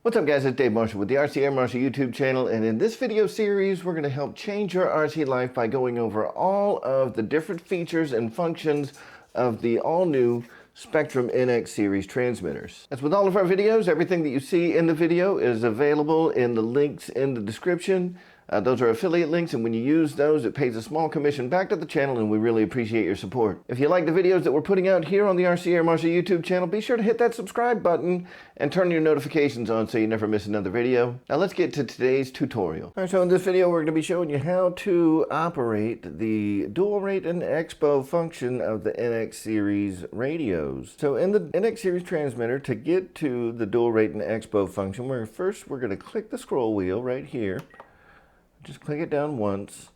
What's up guys, it's Dave Marshall with the RC Air Marshal YouTube channel, and in this video series we're going to help change your RC life by going over all of the different features and functions of the all-new Spektrum NX Series Transmitters. As with all of our videos, everything that you see in the video is available in the links in the description. Those are affiliate links, and when you use those, it pays a small commission back to the channel, and we really appreciate your support. If you like the videos that we're putting out here on the RC Air Marshal YouTube channel, be sure to hit that subscribe button and turn your notifications on so you never miss another video. Now let's get to today's tutorial. All right, so in this video, we're going to be showing you how to operate the dual rate and Expo function of the NX Series radios. So in the NX Series transmitter, to get to the dual rate and Expo function, we're going to click the scroll wheel right here. Just click it down once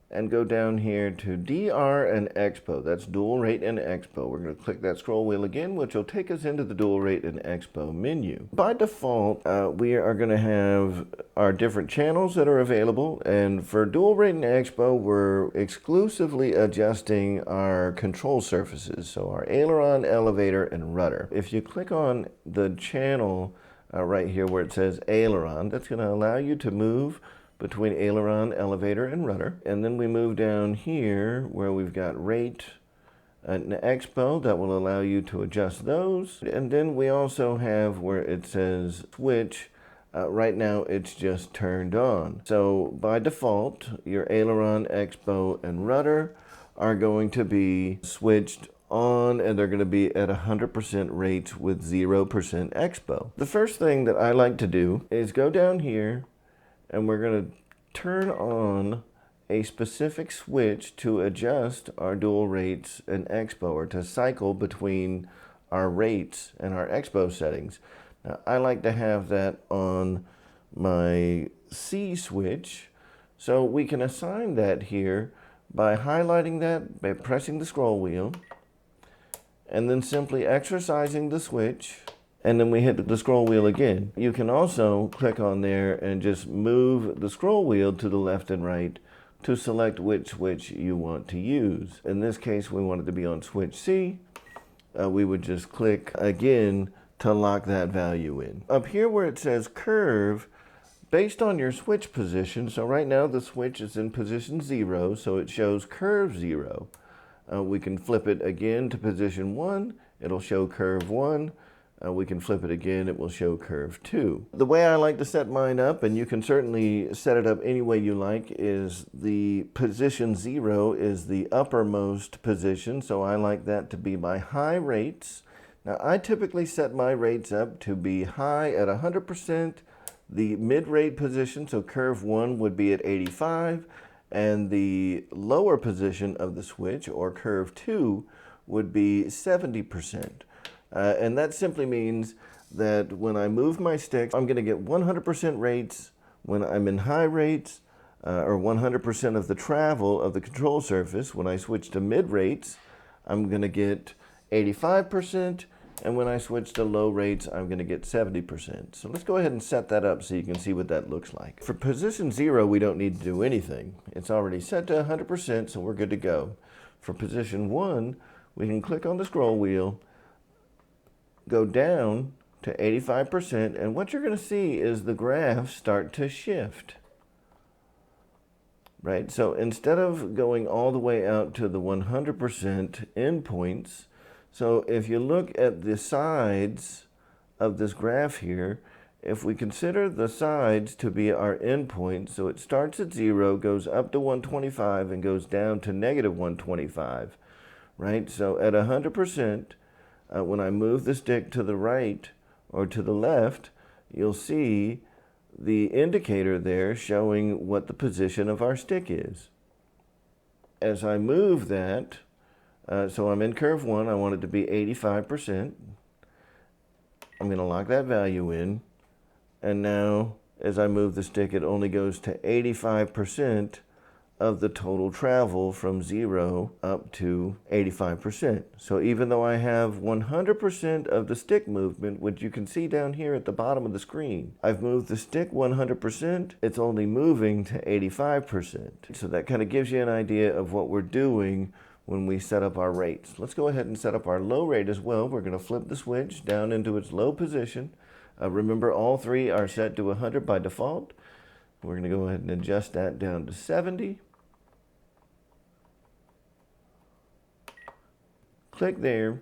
and go down here to DR and Expo. That's dual rate and Expo. We're going to click that scroll wheel again, which will take us into the dual rate and Expo menu. By default, we are going to have our different channels that are available. And for dual rate and Expo, we're exclusively adjusting our control surfaces. So our aileron, elevator, and rudder. If you click on the channel right here where it says aileron, that's going to allow you to move between aileron, elevator, and rudder. And then we move down here where we've got rate and Expo. That will allow you to adjust those. And then we also have where it says switch. Right now it's just turned on. So by default, your aileron, Expo, and rudder are going to be switched on, and they're going to be at 100% rates with 0% Expo. The first thing that I like to do is go down here, and we're going to turn on a specific switch to adjust our dual rates and Expo, or to cycle between our rates and our Expo settings. Now, I like to have that on my C switch, so we can assign that here by highlighting that, by pressing the scroll wheel, and then simply exercising the switch. And then we hit the scroll wheel again. You can also click on there and just move the scroll wheel to the left and right to select which switch you want to use. In this case, we want it to be on switch C. We would just click again to lock that value in. Up here where it says curve, based on your switch position, so right now the switch is in position 0, so it shows curve 0. We can flip it again to position 1, it'll show curve 1. We can flip it again, it will show curve 2. The way I like to set mine up, and you can certainly set it up any way you like, is the position 0 is the uppermost position, so I like that to be my high rates. Now I typically set my rates up to be high at 100%, the mid-rate position, so curve 1 would be at 85, and the lower position of the switch, or curve 2, would be 70%. And that simply means that when I move my stick, I'm going to get 100% rates when I'm in high rates, or 100% of the travel of the control surface. When I switch to mid rates, I'm going to get 85%, and when I switch to low rates, I'm going to get 70%. So let's go ahead and set that up so you can see what that looks like. For position 0, we don't need to do anything. It's already set to 100%, so we're good to go. For position 1, we can click on the scroll wheel, go down to 85%, and what you're going to see is the graph start to shift. Right? So instead of going all the way out to the 100% endpoints, so if you look at the sides of this graph here, if we consider the sides to be our endpoints, so it starts at 0, goes up to 125, and goes down to negative 125. Right? So at 100%, when I move the stick to the right or to the left, you'll see the indicator there showing what the position of our stick is. As I move that, so I'm in curve 1, I want it to be 85%. I'm going to lock that value in, and now as I move the stick, it only goes to 85% of the total travel from 0 up to 85%. So even though I have 100% of the stick movement, which you can see down here at the bottom of the screen, I've moved the stick 100%, it's only moving to 85%. So that kind of gives you an idea of what we're doing when we set up our rates. Let's go ahead and set up our low rate as well. We're going to flip the switch down into its low position. Remember, all three are set to 100 by default. We're going to go ahead and adjust that down to 70. Click there,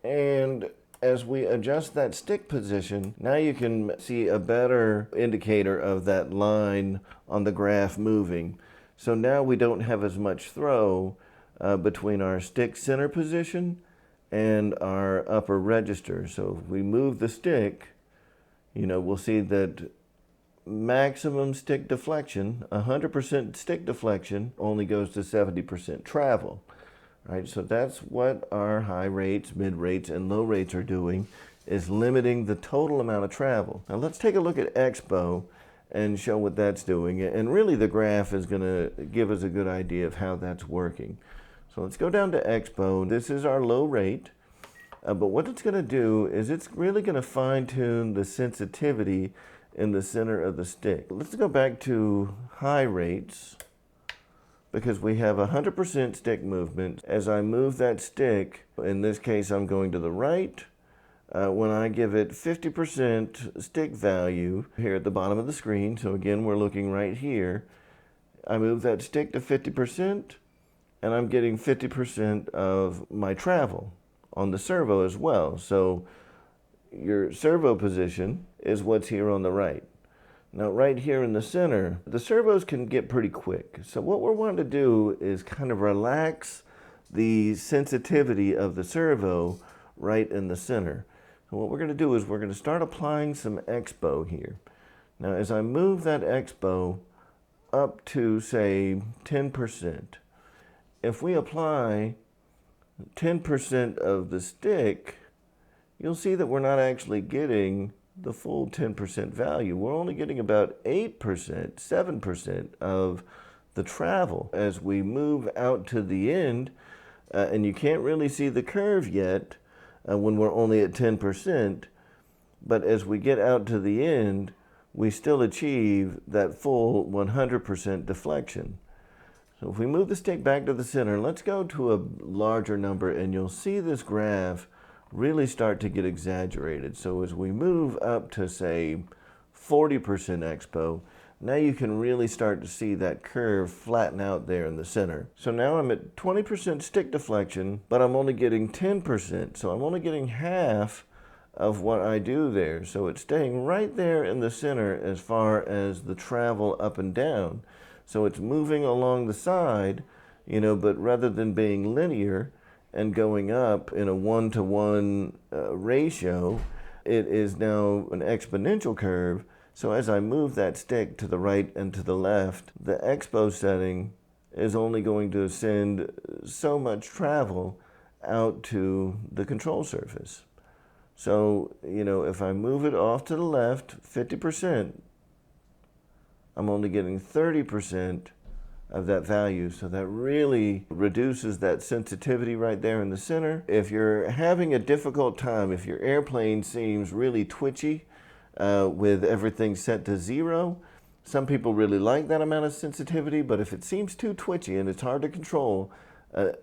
and as we adjust that stick position, now you can see a better indicator of that line on the graph moving. So now we don't have as much throw between our stick center position and our upper register. So if we move the stick, we'll see that maximum stick deflection, 100% stick deflection, only goes to 70% travel. Right, so that's what our high rates, mid rates, and low rates are doing, is limiting the total amount of travel. Now let's take a look at Expo and show what that's doing. And really the graph is going to give us a good idea of how that's working. So let's go down to Expo. This is our low rate. But what it's going to do is it's really going to fine-tune the sensitivity in the center of the stick. Let's go back to high rates, because we have 100% stick movement. As I move that stick, in this case I'm going to the right, when I give it 50% stick value here at the bottom of the screen, so again we're looking right here, I move that stick to 50% and I'm getting 50% of my travel on the servo as well. So your servo position is what's here on the right. Now right here in the center, the servos can get pretty quick. So what we're wanting to do is kind of relax the sensitivity of the servo right in the center. So what we're going to do is we're going to start applying some Expo here. Now as I move that Expo up to say 10%, if we apply 10% of the stick, you'll see that we're not actually getting the full 10% value. We're only getting about 8%, 7% of the travel. As we move out to the end, and you can't really see the curve yet when we're only at 10%, but as we get out to the end, we still achieve that full 100% deflection. So if we move the stick back to the center, let's go to a larger number, and you'll see this graph really start to get exaggerated. So as we move up to say 40% Expo, now you can really start to see that curve flatten out there in the center. So now I'm at 20% stick deflection, but I'm only getting 10%. So I'm only getting half of what I do there. So it's staying right there in the center as far as the travel up and down. So it's moving along the side, but rather than being linear and going up in a 1-to-1 ratio, it is now an exponential curve. So as I move that stick to the right and to the left, the Expo setting is only going to send so much travel out to the control surface. So, if I move it off to the left 50%, I'm only getting 30% of that value. So that really reduces that sensitivity right there in the center. If you're having a difficult time, if your airplane seems really twitchy with everything set to 0, some people really like that amount of sensitivity, but if it seems too twitchy and it's hard to control,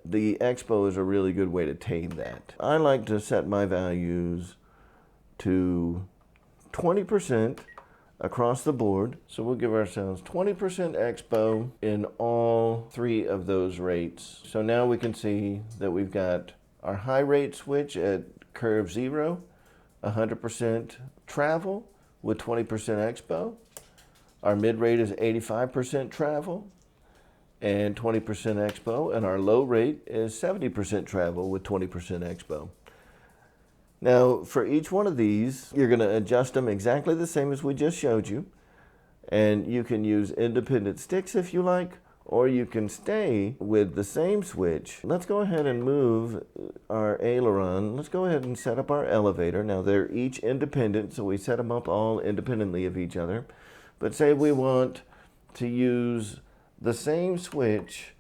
the Expo is a really good way to tame that. I like to set my values to 20% across the board. So we'll give ourselves 20% Expo in all three of those rates. So now we can see that we've got our high rate switch at curve 0, 100% travel with 20% Expo. Our mid rate is 85% travel and 20% Expo, and our low rate is 70% travel with 20% Expo. Now, for each one of these, you're going to adjust them exactly the same as we just showed you. And you can use independent sticks if you like, or you can stay with the same switch. Let's go ahead and move our aileron. Let's go ahead and set up our elevator. Now, they're each independent, so we set them up all independently of each other. But say we want to use the same switch,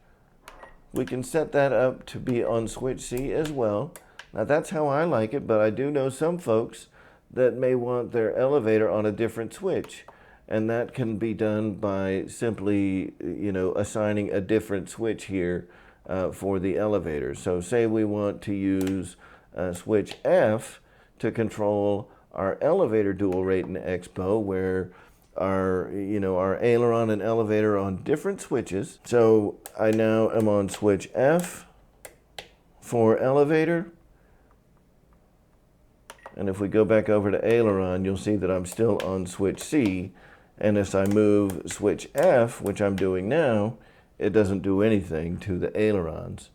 we can set that up to be on switch C as well. Now that's how I like it, but I do know some folks that may want their elevator on a different switch. And that can be done by simply, assigning a different switch here for the elevator. So say we want to use switch F to control our elevator dual rate in Expo, where our aileron and elevator are on different switches. So I now am on switch F for elevator. And if we go back over to aileron, you'll see that I'm still on switch C. And as I move switch F, which I'm doing now, it doesn't do anything to the ailerons.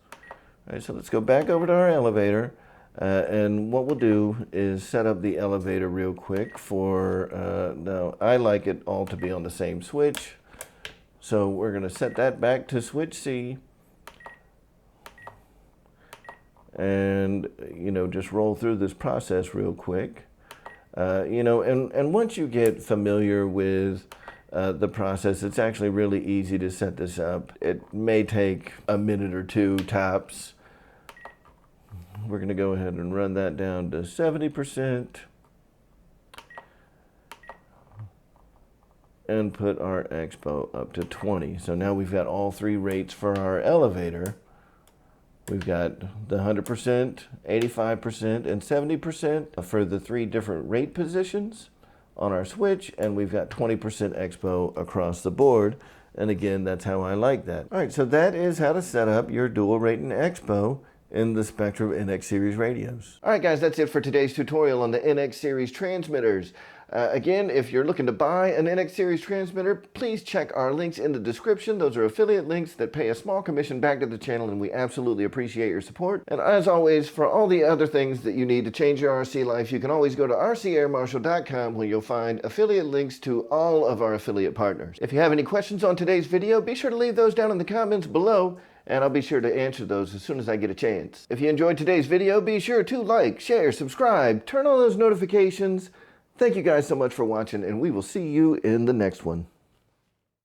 All right, so let's go back over to our elevator. And what we'll do is set up the elevator real quick for, now I like it all to be on the same switch. So we're going to set that back to switch C. And, just roll through this process real quick. And once you get familiar with the process, it's actually really easy to set this up. It may take a minute or two tops. We're going to go ahead and run that down to 70% and put our Expo up to 20. So now we've got all three rates for our elevator. We've got the 100%, 85%, and 70% for the three different rate positions on our switch, and we've got 20% Expo across the board. And again, that's how I like that. All right, so that is how to set up your dual rate in Expo in the Spektrum NX Series radios. All right, guys, that's it for today's tutorial on the NX Series transmitters. Again, if you're looking to buy an NX Series transmitter, please check our links in the description. Those are affiliate links that pay a small commission back to the channel, and we absolutely appreciate your support. And as always, for all the other things that you need to change your RC life, you can always go to rcairmarshal.com, where you'll find affiliate links to all of our affiliate partners. If you have any questions on today's video, be sure to leave those down in the comments below, and I'll be sure to answer those as soon as I get a chance. If you enjoyed today's video, be sure to like, share, subscribe, turn on those notifications. Thank you guys so much for watching, and we will see you in the next one.